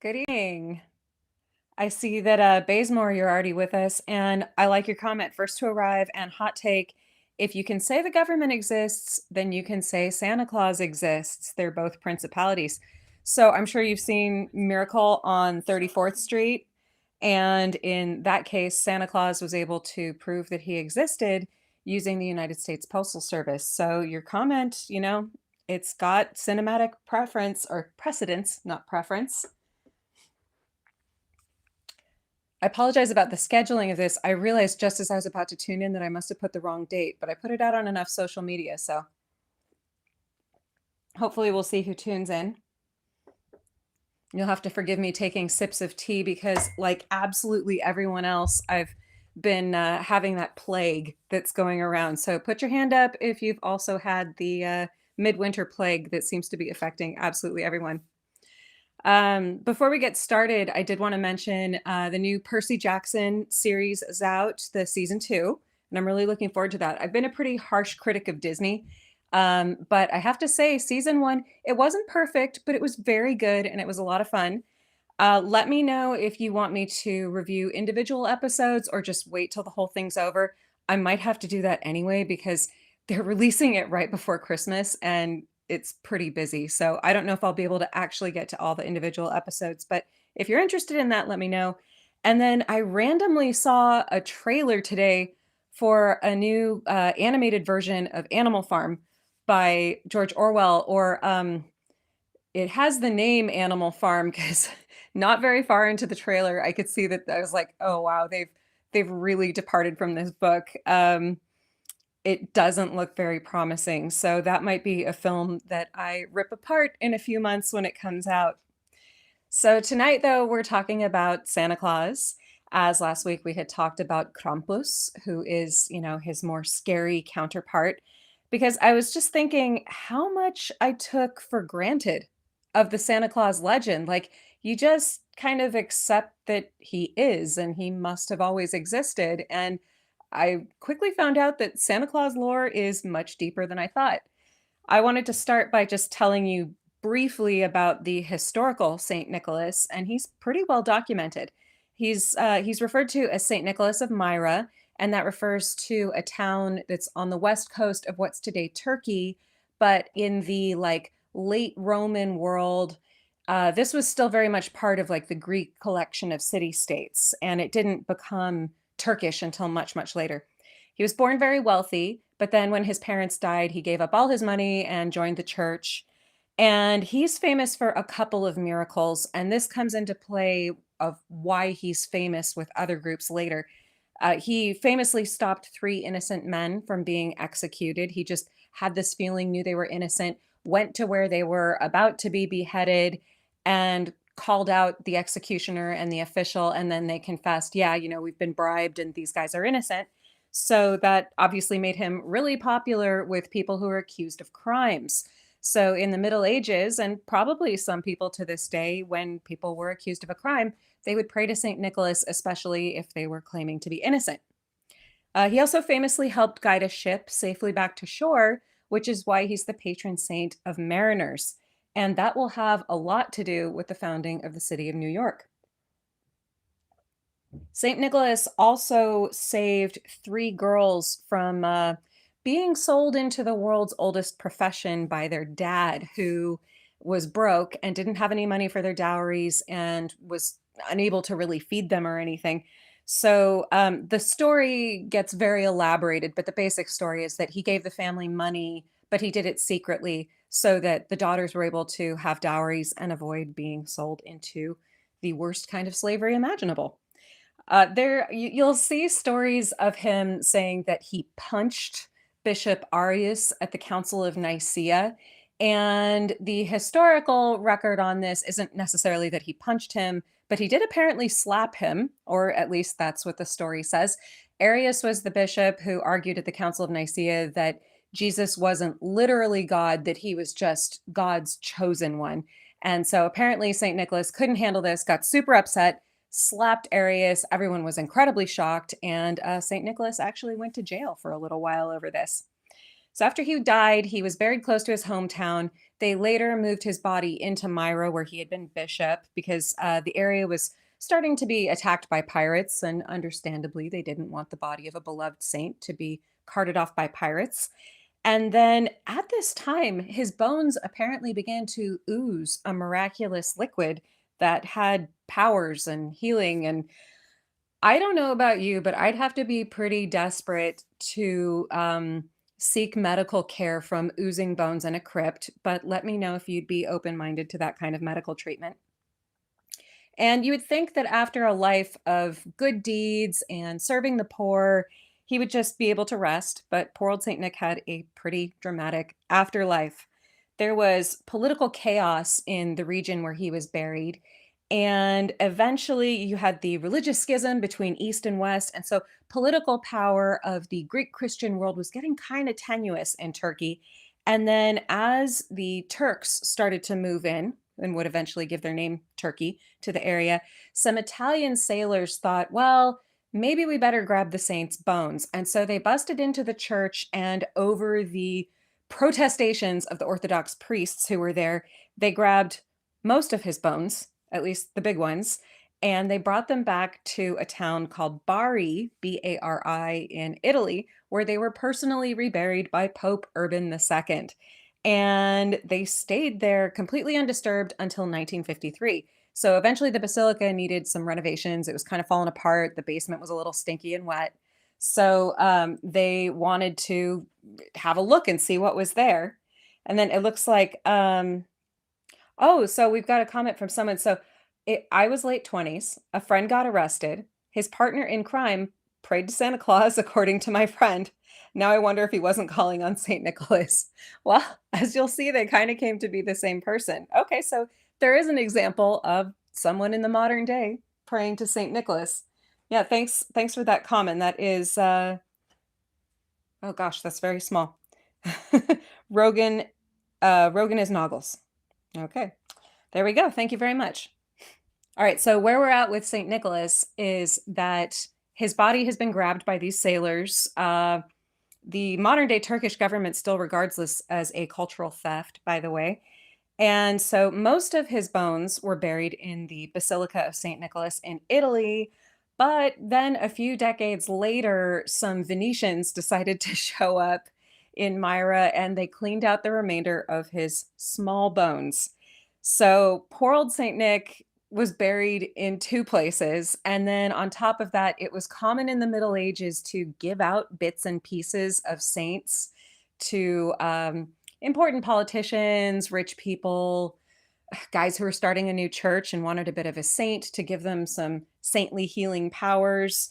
Good evening. I see that Bazemore, you're already with us, and I like your comment. First to arrive and hot take. If you can say the government exists, then you can say Santa Claus exists. They're both principalities. So I'm sure you've seen Miracle on 34th Street. And in that case, Santa Claus was able to prove that he existed using the United States Postal Service. So your comment, it's got cinematic preference or precedence, not preference. I apologize about the scheduling of this. I realized just as I was about to tune in that I must have put the wrong date, but I put it out on enough social media, so hopefully we'll see who tunes in. You'll have to forgive me taking sips of tea because, like absolutely everyone else, I've been having that plague that's going around. So put your hand up if you've also had the midwinter plague that seems to be affecting absolutely everyone. Before we get started, I did want to mention the new Percy Jackson series is out, the season 2, and I'm really looking forward to that. I've been a pretty harsh critic of Disney, but I have to say, season 1, it wasn't perfect, but it was very good and it was a lot of fun. Let me know if you want me to review individual episodes or just wait till the whole thing's over. I might have to do that anyway because they're releasing it right before Christmas and it's pretty busy. So I don't know if I'll be able to actually get to all the individual episodes, but if you're interested in that, let me know. And then I randomly saw a trailer today for a new animated version of Animal Farm by George Orwell, or it has the name Animal Farm because not very far into the trailer, I could see that I was like, oh wow, they've really departed from this book. It doesn't look very promising. So that might be a film that I rip apart in a few months when it comes out. So tonight, though, we're talking about Santa Claus. As last week we had talked about Krampus, who is, his more scary counterpart, because I was just thinking how much I took for granted of the Santa Claus legend. Like, you just kind of accept that he is and he must have always existed. And I quickly found out that Santa Claus lore is much deeper than I thought. I wanted to start by just telling you briefly about the historical Saint Nicholas, and he's pretty well documented. He's referred to as Saint Nicholas of Myra, and that refers to a town that's on the west coast of what's today Turkey, but in the like late Roman world. This was still very much part of like the Greek collection of city states, and it didn't become Turkish until much, much later. He was born very wealthy, but then when his parents died, he gave up all his money and joined the church. And he's famous for a couple of miracles, and this comes into play of why he's famous with other groups later. He famously stopped 3 innocent men from being executed. He just had this feeling, knew they were innocent, went to where they were about to be beheaded, and called out the executioner and the official. And then they confessed, yeah, we've been bribed and these guys are innocent. So that obviously made him really popular with people who are accused of crimes. So in the Middle Ages, and probably some people to this day, when people were accused of a crime, they would pray to St. Nicholas, especially if they were claiming to be innocent. He also famously helped guide a ship safely back to shore, which is why he's the patron saint of mariners. And that will have a lot to do with the founding of the city of New York. St. Nicholas also saved 3 girls from being sold into the world's oldest profession by their dad, who was broke and didn't have any money for their dowries and was unable to really feed them or anything. So the story gets very elaborated, but the basic story is that he gave the family money, but he did it secretly so that the daughters were able to have dowries and avoid being sold into the worst kind of slavery imaginable. You'll see stories of him saying that he punched Bishop Arius at the Council of Nicea. And the historical record on this isn't necessarily that he punched him, but he did apparently slap him, or at least that's what the story says. Arius was the bishop who argued at the Council of Nicea that Jesus wasn't literally God, that he was just God's chosen one. And so apparently St. Nicholas couldn't handle this, got super upset, slapped Arius. Everyone was incredibly shocked, and St. Nicholas actually went to jail for a little while over this. So after he died, he was buried close to his hometown. They later moved his body into Myra, where he had been bishop, because the area was starting to be attacked by pirates. And understandably, they didn't want the body of a beloved saint to be carted off by pirates. And then at this time, his bones apparently began to ooze a miraculous liquid that had powers and healing. And I don't know about you, but I'd have to be pretty desperate to seek medical care from oozing bones in a crypt. But let me know if you'd be open minded to that kind of medical treatment. And you would think that after a life of good deeds and serving the poor, he would just be able to rest. But poor old St. Nick had a pretty dramatic afterlife. There was political chaos in the region where he was buried. And eventually, you had the religious schism between East and West. And so, political power of the Greek Christian world was getting kind of tenuous in Turkey. And then, as the Turks started to move in, and would eventually give their name Turkey to the area, some Italian sailors thought, well, maybe we better grab the saint's bones. And so they busted into the church, and over the protestations of the Orthodox priests who were there, they grabbed most of his bones, at least the big ones, and they brought them back to a town called Bari, Bari, in Italy, where they were personally reburied by Pope Urban II. And they stayed there completely undisturbed until 1953. So eventually the basilica needed some renovations. It was kind of falling apart. The basement was a little stinky and wet. So they wanted to have a look and see what was there. And then it looks like, oh, so we've got a comment from someone. So I was late 20s. A friend got arrested. His partner in crime prayed to Santa Claus, according to my friend. Now I wonder if he wasn't calling on St. Nicholas. Well, as you'll see, they kind of came to be the same person. Okay, so there is an example of someone in the modern day praying to St. Nicholas. Yeah, thanks for that comment. That is oh gosh, that's very small. Rogan Rogan is Noggles. Okay. There we go. Thank you very much. All right, so where we're at with St. Nicholas is that his body has been grabbed by these sailors. The modern day Turkish government still regards this as a cultural theft, by the way. And so most of his bones were buried in the Basilica of St. Nicholas in Italy. But then a few decades later, some Venetians decided to show up in Myra, and they cleaned out the remainder of his small bones. So poor old St. Nick was buried in two places. And then on top of that, it was common in the Middle Ages to give out bits and pieces of saints to important politicians, rich people, guys who were starting a new church and wanted a bit of a saint to give them some saintly healing powers.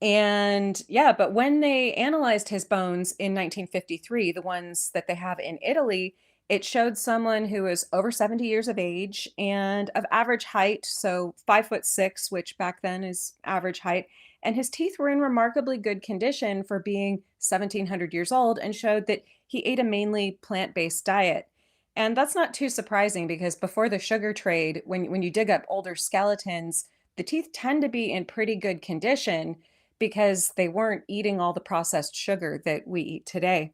And yeah, but when they analyzed his bones in 1953, the ones that they have in Italy, it showed someone who was over 70 years of age and of average height, so 5'6", which back then is average height. And his teeth were in remarkably good condition for being 1700 years old, and showed that he ate a mainly plant-based diet. And that's not too surprising, because before the sugar trade, when you dig up older skeletons, the teeth tend to be in pretty good condition because they weren't eating all the processed sugar that we eat today.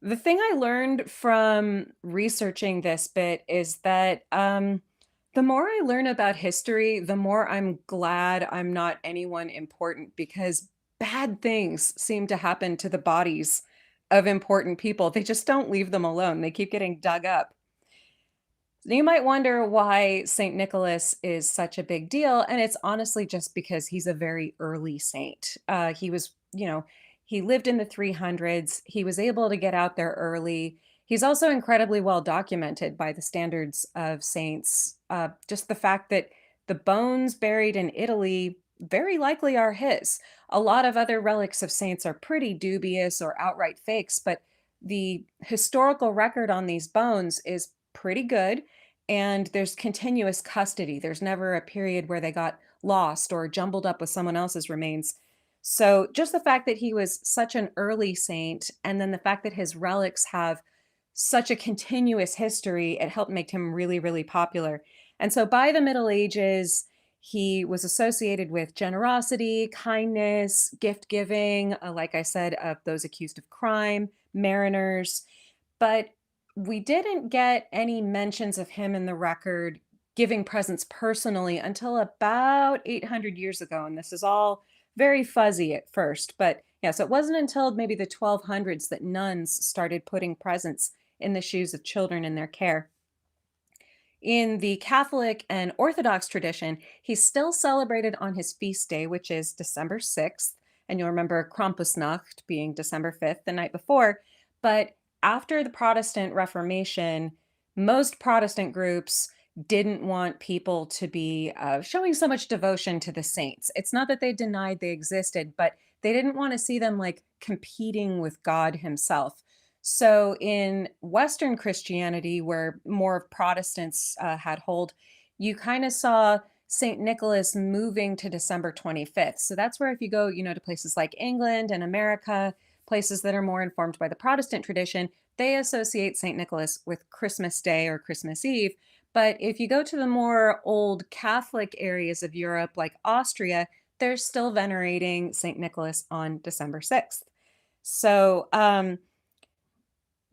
The thing I learned from researching this bit is that the more I learn about history, the more I'm glad I'm not anyone important, because bad things seem to happen to the bodies of important people. They just don't leave them alone, they keep getting dug up. You might wonder why St. Nicholas is such a big deal, and it's honestly just because he's a very early saint. He was, he lived in the 300s. He was able to get out there early. He's also incredibly well documented by the standards of saints. Just the fact that the bones buried in Italy very likely are his. A lot of other relics of saints are pretty dubious or outright fakes, but the historical record on these bones is pretty good, and there's continuous custody. There's never a period where they got lost or jumbled up with someone else's remains. So just the fact that he was such an early saint, and then the fact that his relics have such a continuous history, it helped make him really, really popular. And so by the Middle Ages, he was associated with generosity, kindness, gift giving, like I said, of those accused of crime, mariners. But We didn't get any mentions of him in the record giving presents personally until about 800 years ago. And this is all very fuzzy at first. But yeah, so it wasn't until maybe the 1200s that nuns started putting presents in the shoes of children in their care. In the Catholic and Orthodox tradition, he's still celebrated on his feast day, which is December 6th. And you'll remember Krampusnacht being December 5th, the night before. But after the Protestant Reformation, most Protestant groups didn't want people to be showing so much devotion to the saints. It's not that they denied they existed, but they didn't want to see them like competing with God himself. So in Western Christianity, where more of Protestants had hold, you kind of saw St. Nicholas moving to December 25th. So that's where if you go, to places like England and America, places that are more informed by the Protestant tradition, they associate St. Nicholas with Christmas Day or Christmas Eve. But if you go to the more old Catholic areas of Europe, like Austria, they're still venerating St. Nicholas on December 6th. So,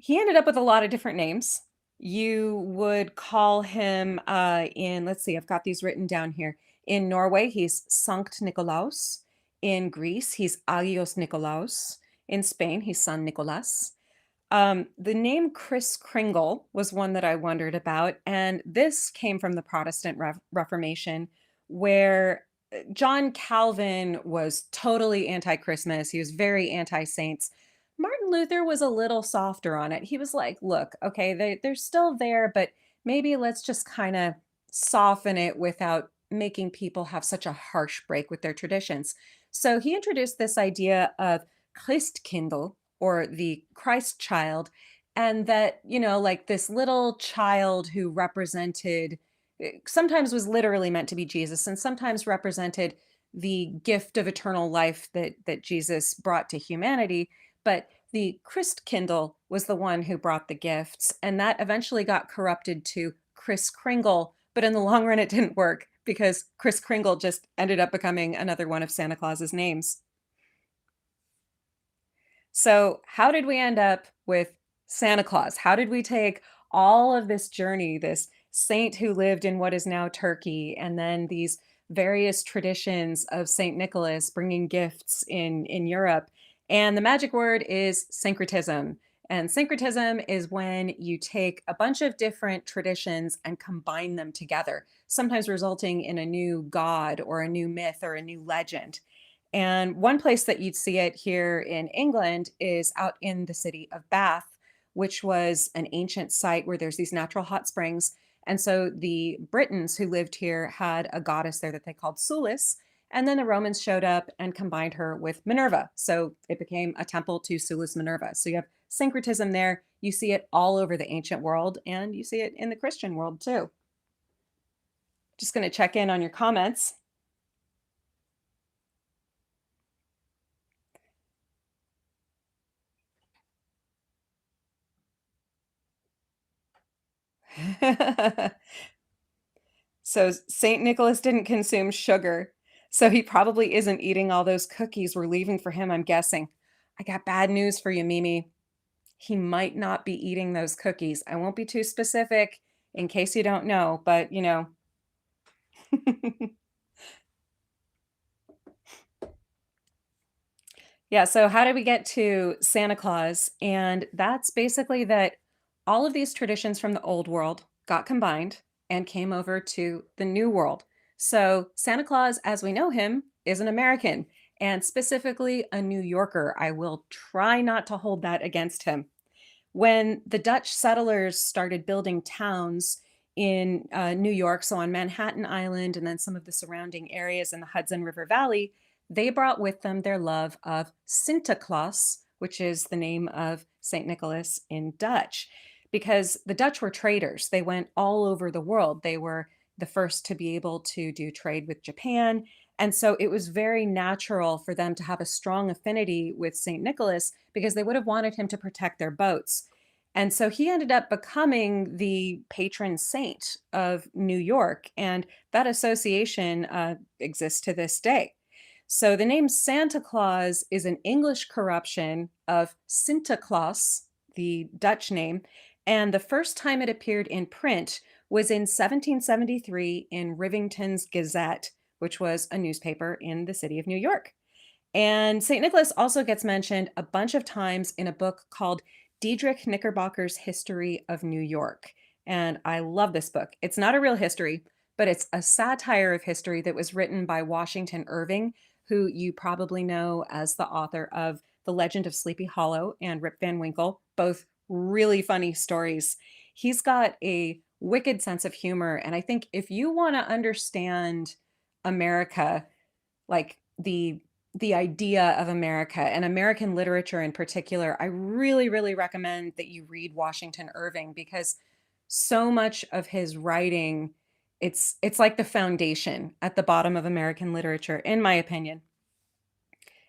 he ended up with a lot of different names. You would call him let's see, I've got these written down here. In Norway, he's Sankt Nikolaus. In Greece, he's Agios Nikolaus. In Spain, he's San Nicolas. The name Kris Kringle was one that I wondered about, and this came from the Protestant Reformation, where John Calvin was totally anti-Christmas. He was very anti-saints. Martin Luther was a little softer on it. He was like, look, okay, they're still there, but maybe let's just kind of soften it without making people have such a harsh break with their traditions. So he introduced this idea of Christkindl, or the Christ child, and that, like this little child who represented, sometimes was literally meant to be Jesus, and sometimes represented the gift of eternal life that Jesus brought to humanity. But the Christkindl was the one who brought the gifts, and that eventually got corrupted to Kris Kringle. But in the long run, it didn't work because Kris Kringle just ended up becoming another one of Santa Claus's names. So, how did we end up with Santa Claus? How did we take all of this journey, this saint who lived in what is now Turkey, and then these various traditions of Saint Nicholas bringing gifts in Europe? And the magic word is syncretism. And syncretism is when you take a bunch of different traditions and combine them together, sometimes resulting in a new god or a new myth or a new legend. And one place that you'd see it here in England is out in the city of Bath, which was an ancient site where there's these natural hot springs. And so the Britons who lived here had a goddess there that they called Sulis. And then the Romans showed up and combined her with Minerva. So it became a temple to Sulis Minerva. So you have syncretism there. You see it all over the ancient world, and you see it in the Christian world too. Just going to check in on your comments. So St. Nicholas didn't consume sugar. So he probably isn't eating all those cookies we're leaving for him, I'm guessing. I got bad news for you, Mimi. He might not be eating those cookies. I won't be too specific in case you don't know, but Yeah, so how did we get to Santa Claus? And that's basically that all of these traditions from the old world got combined and came over to the new world. So Santa Claus, as we know him, is an American and specifically a New Yorker. I will try not to hold that against him. When the Dutch settlers started building towns in New York, so on Manhattan Island and then some of the surrounding areas in the Hudson River Valley, they brought with them their love of Sinterklaas, which is the name of St. Nicholas in Dutch, because the Dutch were traders. They went all over the world. They were the first to be able to do trade with Japan. And so it was very natural for them to have a strong affinity with St. Nicholas because they would have wanted him to protect their boats. And so he ended up becoming the patron saint of New York. And that association exists to this day. So the name Santa Claus is an English corruption of Sinterklaas, the Dutch name. And the first time it appeared in print was in 1773 in Rivington's Gazette, which was a newspaper in the city of New York. And St. Nicholas also gets mentioned a bunch of times in a book called Diedrich Knickerbocker's History of New York. And I love this book. It's not a real history, but it's a satire of history that was written by Washington Irving, who you probably know as the author of The Legend of Sleepy Hollow and Rip Van Winkle, both really funny stories. He's got a wicked sense of humor. And I think if you want to understand America, like the idea of America and American literature in particular, I really, really recommend that you read Washington Irving because so much of his writing, it's like the foundation at the bottom of American literature, in my opinion.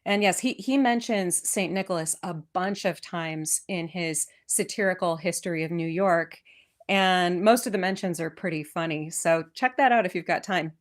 And yes, he mentions St. Nicholas a bunch of times in his satirical history of New York, and most of the mentions are pretty funny. So check that out if you've got time.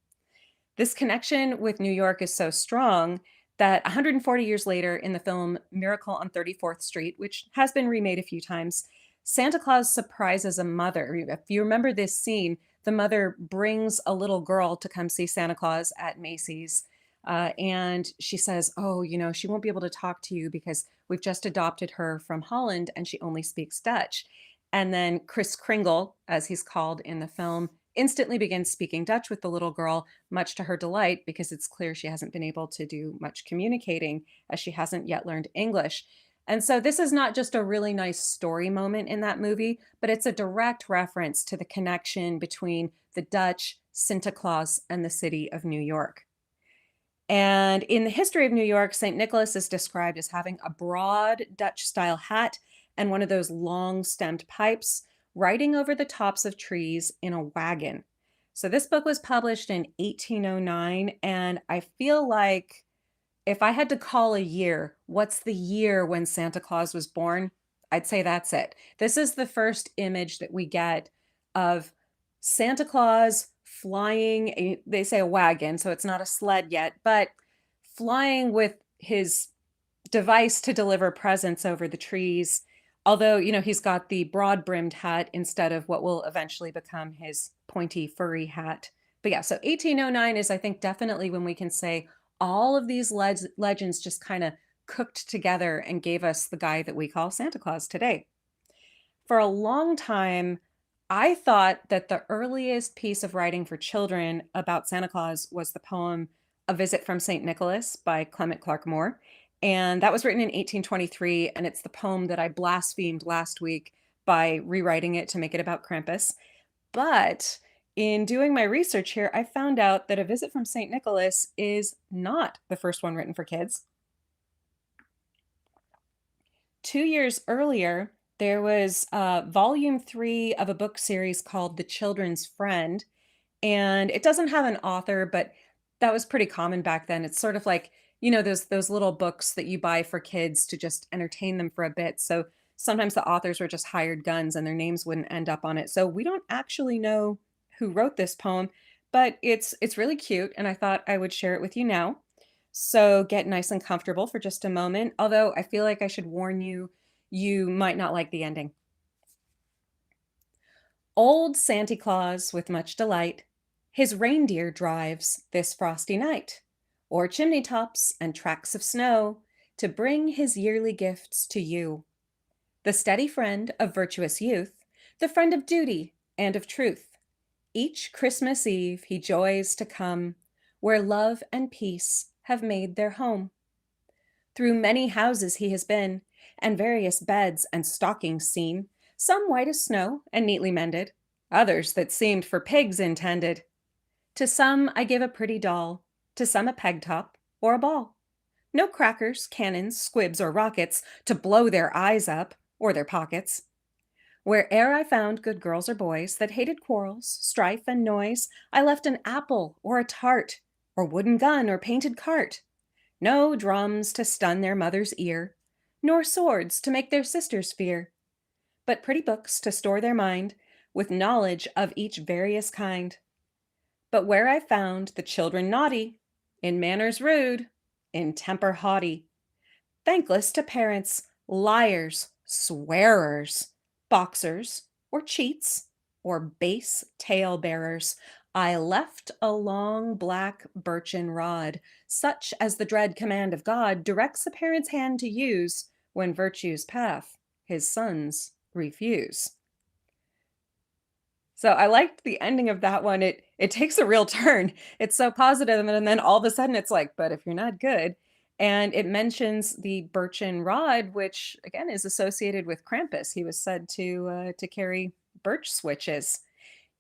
This connection with New York is so strong that 140 years later, in the film Miracle on 34th Street, which has been remade a few times, Santa Claus surprises a mother. If you remember this scene, the mother brings a little girl to come see Santa Claus at Macy's. And she says, "Oh, she won't be able to talk to you because we've just adopted her from Holland and she only speaks Dutch." And then Chris Kringle, as he's called in the film, instantly begins speaking Dutch with the little girl, much to her delight, because it's clear she hasn't been able to do much communicating as she hasn't yet learned English. And so this is not just a really nice story moment in that movie, but it's a direct reference to the connection between the Dutch, Santa Claus, and the city of New York. And in the history of New York, St. Nicholas is described as having a broad Dutch style hat and one of those long stemmed pipes, riding over the tops of trees in a wagon. So this book was published in 1809, and I feel like if I had to call a year, what's the year when Santa Claus was born? I'd say that's it. This is the first image that we get of Santa Claus flying, they say a wagon, so it's not a sled yet, but flying with his device to deliver presents over the trees. Although, he's got the broad brimmed hat instead of what will eventually become his pointy, furry hat. But yeah, so 1809 is, I think, definitely when we can say all of these legends just kind of cooked together and gave us the guy that we call Santa Claus today. For a long time, I thought that the earliest piece of writing for children about Santa Claus was the poem A Visit from St. Nicholas by Clement Clarke Moore. And that was written in 1823, and it's the poem that I blasphemed last week by rewriting it to make it about Krampus. But in doing my research here, I found out that A Visit from St. Nicholas is not the first one written for kids. 2 years earlier, there was volume 3 of a book series called The Children's Friend. And it doesn't have an author, but that was pretty common back then. It's sort of like, those little books that you buy for kids to just entertain them for a bit. So sometimes the authors were just hired guns and their names wouldn't end up on it. So we don't actually know who wrote this poem, but it's really cute, and I thought I would share it with you now. So get nice and comfortable for just a moment, although I feel like I should warn you, you might not like the ending. Old Santy Claus, with much delight, his reindeer drives this frosty night, o'er chimney tops and tracks of snow, to bring his yearly gifts to you. The steady friend of virtuous youth, the friend of duty and of truth. Each Christmas Eve he joys to come, where love and peace have made their home. Through many houses he has been, and various beds and stockings seen, some white as snow and neatly mended, others that seemed for pigs intended. To some I give a pretty doll, to some a peg top or a ball. No crackers, cannons, squibs, or rockets to blow their eyes up or their pockets. Where'er I found good girls or boys that hated quarrels, strife, and noise, I left an apple or a tart, or wooden gun or painted cart. No drums to stun their mother's ear, nor swords to make their sisters fear, but pretty books to store their mind with knowledge of each various kind. But where I found the children naughty, in manners rude, in temper haughty, thankless to parents, liars, swearers, boxers, or cheats, or base tale bearers. I left a long black birchen rod, such as the dread command of God directs a parent's hand to use when virtue's path his sons refuse. So I liked the ending of that one. It takes a real turn. It's so positive, and then all of a sudden it's like, but if you're not good. And it mentions the birchen rod, which again is associated with Krampus. He was said to carry birch switches.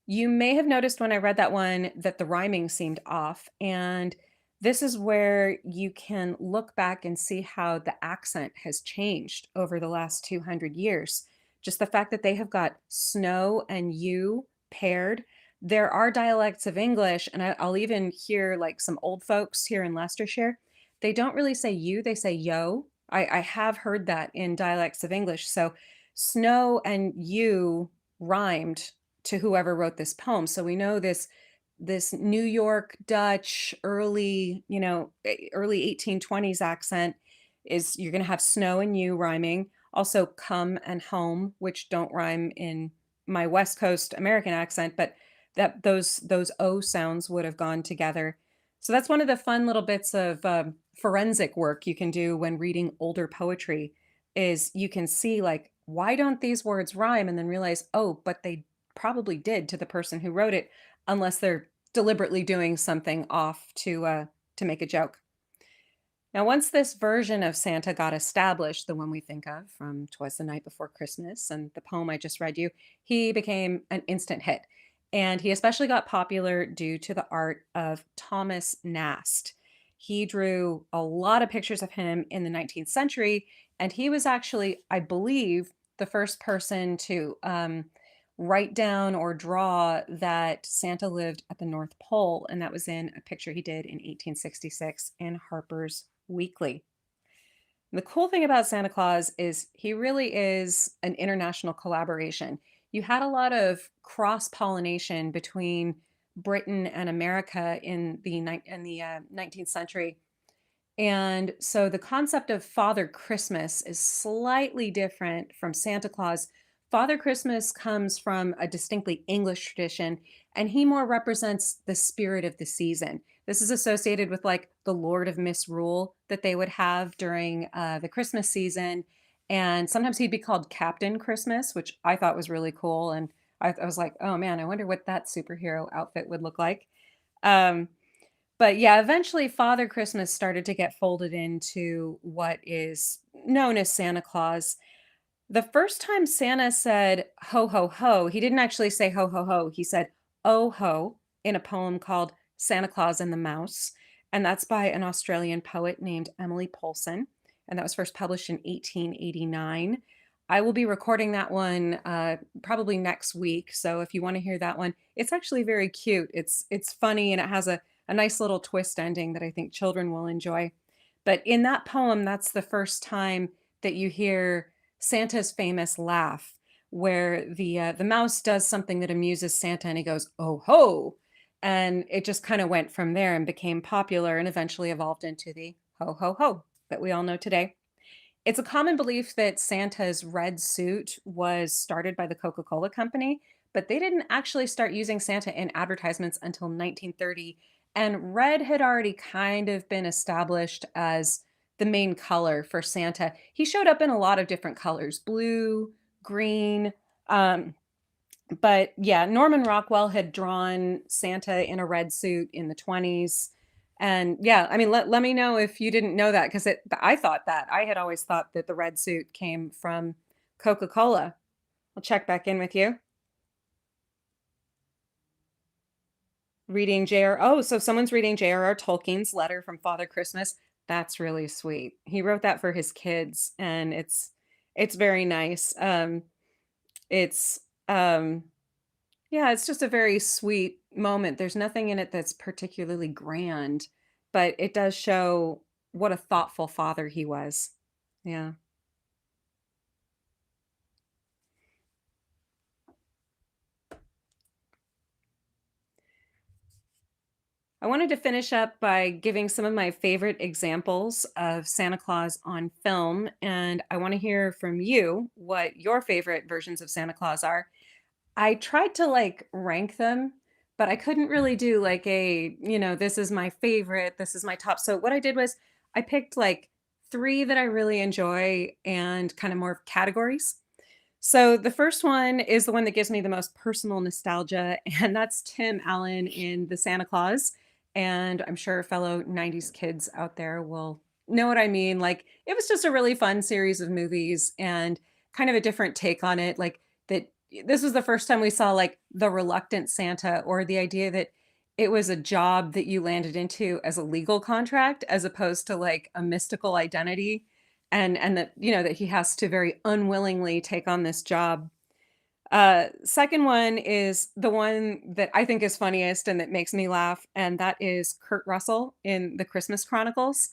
You may have noticed when I read that one that the rhyming seemed off, and this is where you can look back and see how the accent has changed over the last 200 years. Just the fact that they have got snow and you paired. There are dialects of English, and I'll even hear like some old folks here in Leicestershire. They don't really say you, they say yo. I have heard that in dialects of English. So snow and you rhymed to whoever wrote this poem. So we know this New York Dutch early 1820s accent is you're going to have snow and you rhyming. Also come and home, which don't rhyme in my West Coast American accent, but that those O sounds would have gone together. So that's one of the fun little bits of forensic work you can do when reading older poetry is you can see like, why don't these words rhyme? And then realize, oh, but they probably did to the person who wrote it, unless they're deliberately doing something off to make a joke. Now, once this version of Santa got established, the one we think of from "Twas the Night Before Christmas" and the poem I just read you, he became an instant hit. And he especially got popular due to the art of Thomas Nast. He drew a lot of pictures of him in the 19th century, and he was actually, I believe, the first person to write down or draw that Santa lived at the North Pole, and that was in a picture he did in 1866 in Harper's Weekly. The cool thing about Santa Claus is he really is an international collaboration. You had a lot of cross-pollination between Britain and America in the 19th century. And so the concept of Father Christmas is slightly different from Santa Claus. Father Christmas comes from a distinctly English tradition, and he more represents the spirit of the season. This is associated with like the Lord of Misrule that they would have during the Christmas season. And sometimes he'd be called Captain Christmas, which I thought was really cool. And I was like, oh man, I wonder what that superhero outfit would look like. Um, but yeah, eventually Father Christmas started to get folded into what is known as Santa Claus. The first time Santa said ho ho ho, he didn't actually say ho ho ho. He said oh ho in a poem called Santa Claus and the Mouse. And that's by an Australian poet named Emily Polson. And that was first published in 1889. I will be recording that one probably next week. So if you want to hear that one, it's actually very cute. It's funny and it has a nice little twist ending that I think children will enjoy. But in that poem, that's the first time that you hear Santa's famous laugh, where the mouse does something that amuses Santa, and he goes "Oh ho," and it just kind of went from there and became popular, and eventually evolved into the "Ho ho ho" that we all know today. It's a common belief that Santa's red suit was started by the Coca-Cola Company, but they didn't actually start using Santa in advertisements until 1930, and red had already kind of been established as the main color for Santa. He showed up in a lot of different colors, blue, green, um, but yeah, Norman Rockwell had drawn Santa in a red suit in the 20s. And yeah, I mean, let me know if you didn't know that, because I thought that. I had always thought that the red suit came from Coca-Cola. I'll check back in with you. Reading J.R. Oh, so someone's reading J.R.R. Tolkien's letter from Father Christmas. That's really sweet. He wrote that for his kids, and it's very nice. It's Yeah, it's just a very sweet moment. There's nothing in it that's particularly grand, but it does show what a thoughtful father he was. Yeah. I wanted to finish up by giving some of my favorite examples of Santa Claus on film, and I want to hear from you what your favorite versions of Santa Claus are. I tried to, like, rank them, but I couldn't really do, like, this is my favorite, this is my top. So what I did was I picked, like, 3 that I really enjoy and kinda more of categories. So the first one is the one that gives me the most personal nostalgia, and that's Tim Allen in The Santa Claus. And I'm sure fellow 90s kids out there will know what I mean. Like, it was just a really fun series of movies and kind of a different take on it. Like, that this was the first time we saw like the reluctant Santa, or the idea that it was a job that you landed into as a legal contract as opposed to like a mystical identity, and that that he has to very unwillingly take on this job. Second one is the one that I think is funniest and that makes me laugh, and that is Kurt Russell in The Christmas Chronicles.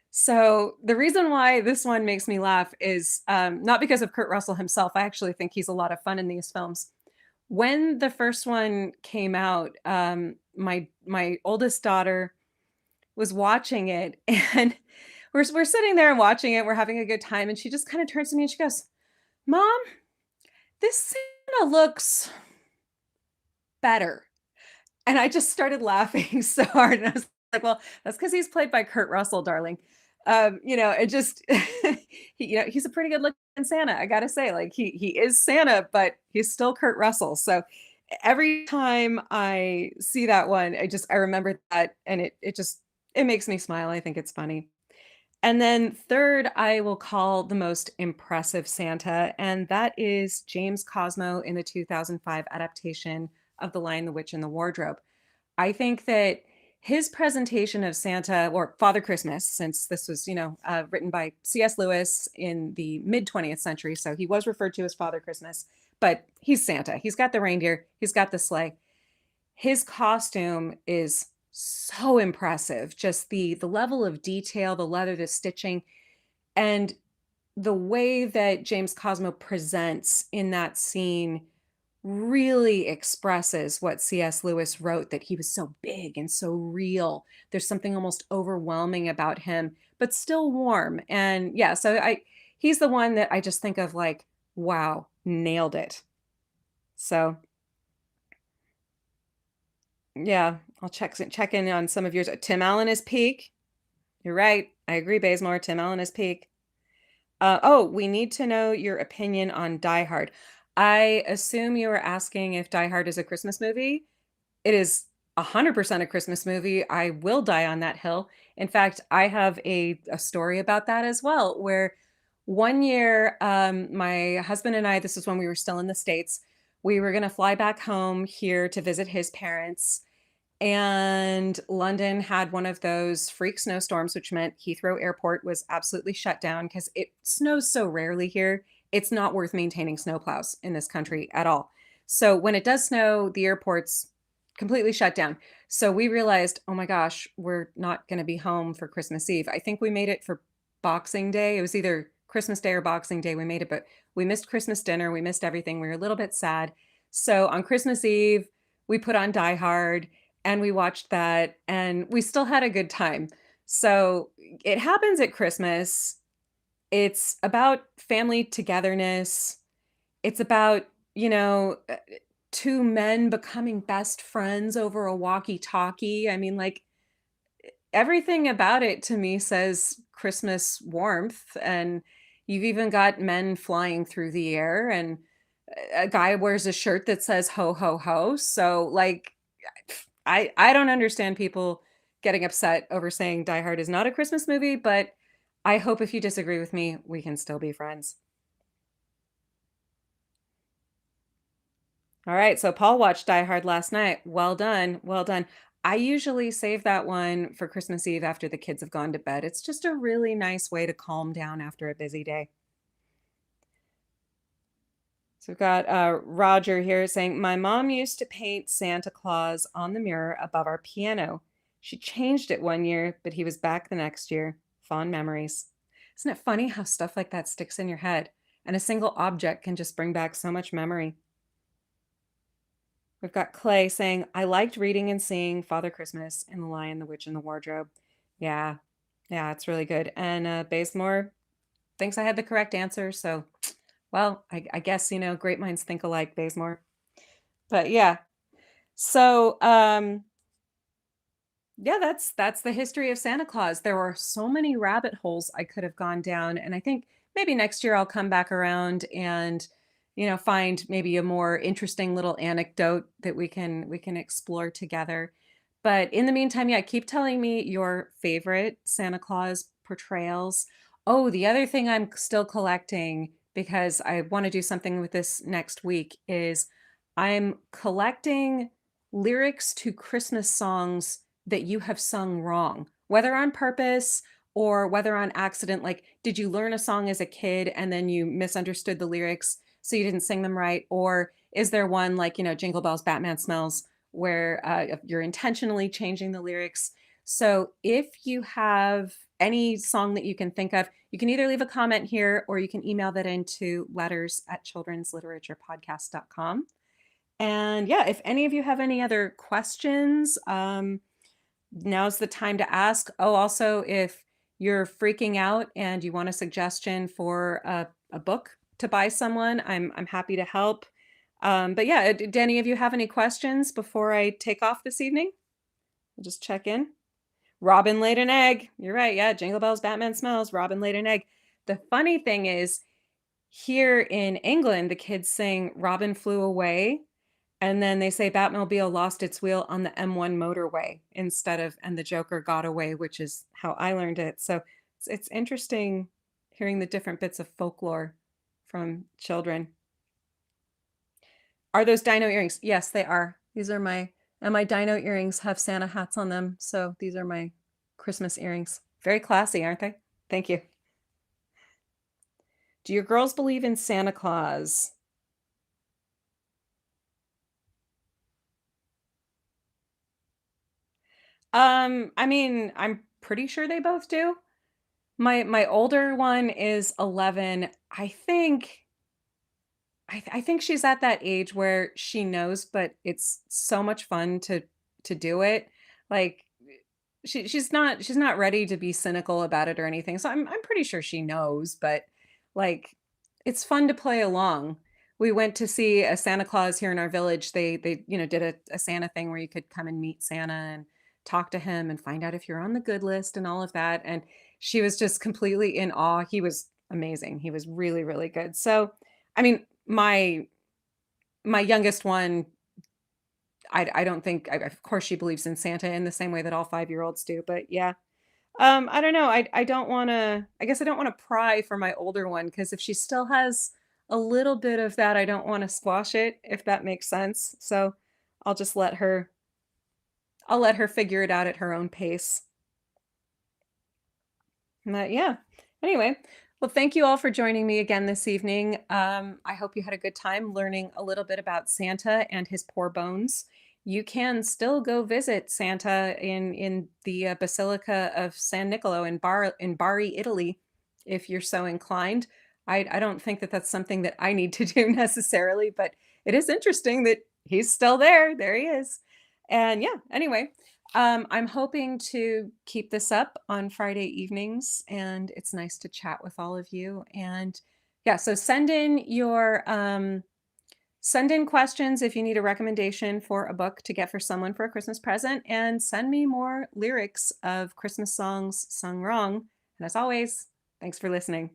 So the reason why this one makes me laugh is not because of Kurt Russell himself. I actually think he's a lot of fun in these films. When the first one came out, my oldest daughter was watching it, and we're sitting there and watching it. We're having a good time, and she just kind of turns to me and she goes, "Mom, this Santa looks better." And I just started laughing so hard, and I was like, "Well, that's because he's played by Kurt Russell, darling." It just he's a pretty good looking Santa, I gotta say. Like, he is Santa, but he's still Kurt Russell. So every time I see that one, I remember that, and it makes me smile. I think it's funny. And then third, I will call the most impressive Santa, and that is James Cosmo in the 2005 adaptation of The Lion, the Witch, and the Wardrobe. I think that his presentation of Santa, or Father Christmas, since this was, written by C.S. Lewis in the mid 20th century, so he was referred to as Father Christmas, but he's Santa. He's got the reindeer, he's got the sleigh. His costume is so impressive. Just the level of detail, the leather, the stitching, and the way that James Cosmo presents in that scene really expresses what C.S. Lewis wrote, that he was so big and so real. There's something almost overwhelming about him, but still warm. And yeah, so I he's the one that I just think of like, wow, nailed it. So yeah, I'll check in on some of yours. Tim Allen is peak. You're right. I agree, Bazemore. Tim Allen is peak. Oh, we need to know your opinion on Die Hard. I assume you were asking if Die Hard is a Christmas movie. It is 100% a Christmas movie. I will die on that hill. In fact, I have a story about that as well, where one year, my husband and I, this is when we were still in the States, we were going to fly back home here to visit his parents. And London had one of those freak snowstorms, which meant Heathrow Airport was absolutely shut down because it snows so rarely here. It's not worth maintaining snowplows in this country at all. So when it does snow, the airport's completely shut down. So we realized, oh my gosh, we're not going to be home for Christmas Eve. I think we made it for Boxing Day. It was either Christmas Day or Boxing Day we made it, but we missed Christmas dinner. We missed everything. We were a little bit sad. So on Christmas Eve, we put on Die Hard and we watched that, and we still had a good time. So it happens at Christmas. It's about family togetherness. It's about, two men becoming best friends over a walkie-talkie. I mean, like, everything about it to me says Christmas warmth, and you've even got men flying through the air, and a guy wears a shirt that says ho ho ho. So like, I don't understand people getting upset over saying Die Hard is not a Christmas movie, but I hope if you disagree with me, we can still be friends. All right, so Paul watched Die Hard last night. Well done. Well done. I usually save that one for Christmas Eve after the kids have gone to bed. It's just a really nice way to calm down after a busy day. So we've got Roger here saying, my mom used to paint Santa Claus on the mirror above our piano. She changed it one year, but he was back the next year. Fond memories. Isn't it funny how stuff like that sticks in your head? And a single object can just bring back so much memory. We've got Clay saying, I liked reading and seeing Father Christmas and The Lion, the Witch, and the Wardrobe. Yeah, yeah, it's really good. And Bazemore thinks I had the correct answer. So, well, I guess, great minds think alike, Bazemore. But yeah. So, yeah, that's the history of Santa Claus. There were so many rabbit holes I could have gone down, and I think maybe next year I'll come back around and, find maybe a more interesting little anecdote that we can explore together. But in the meantime, yeah, keep telling me your favorite Santa Claus portrayals. Oh, the other thing I'm still collecting because I want to do something with this next week is I'm collecting lyrics to Christmas songs that you have sung wrong, whether on purpose or whether on accident. Like, did you learn a song as a kid and then you misunderstood the lyrics so you didn't sing them right? Or is there one like, Jingle Bells, Batman Smells, where you're intentionally changing the lyrics? So if you have any song that you can think of, you can either leave a comment here or you can email that into letters@children'sliteraturepodcast.com. And yeah, if any of you have any other questions, now's the time to ask. Oh, also, if you're freaking out and you want a suggestion for a book to buy someone, I'm happy to help. But yeah, did any of you have any questions before I take off this evening? I'll just check in. Robin laid an egg. You're right. Yeah, Jingle Bells, Batman Smells. Robin laid an egg. The funny thing is, here in England, the kids sing Robin Flew Away, and then they say Batmobile lost its wheel on the M1 motorway instead of and the Joker got away, which is how I learned it. So it's interesting hearing the different bits of folklore from children. Are those dino earrings? Yes, they are. These are my dino earrings have Santa hats on them. So these are my Christmas earrings. Very classy, aren't they? Thank you. Do your girls believe in Santa Claus? I mean, I'm pretty sure they both do. My older one is 11. I think she's at that age where she knows, but it's so much fun to do it. Like she's not ready to be cynical about it or anything. So I'm pretty sure she knows, but like it's fun to play along. We went to see a Santa Claus here in our village. They did a Santa thing where you could come and meet Santa and talk to him and find out if you're on the good list and all of that. And she was just completely in awe. He was amazing. He was really, really good. So, I mean, my youngest one, I don't think, of course, she believes in Santa in the same way that all 5-year-olds do. But yeah, I don't know. I don't want to. I guess I don't want to pry for my older one because if she still has a little bit of that, I don't want to squash it. If that makes sense. So I'll just let her. I'll let her figure it out at her own pace. But yeah. Anyway, well, thank you all for joining me again this evening. I hope you had a good time learning a little bit about Santa and his poor bones. You can still go visit Santa in the Basilica of San Nicolo in Bari, Italy, if you're so inclined. I don't think that that's something that I need to do necessarily, but it is interesting that he's still there. There he is. And yeah, anyway, I'm hoping to keep this up on Friday evenings, and it's nice to chat with all of you. And yeah, so send in questions if you need a recommendation for a book to get for someone for a Christmas present, and send me more lyrics of Christmas songs sung wrong. And as always, thanks for listening.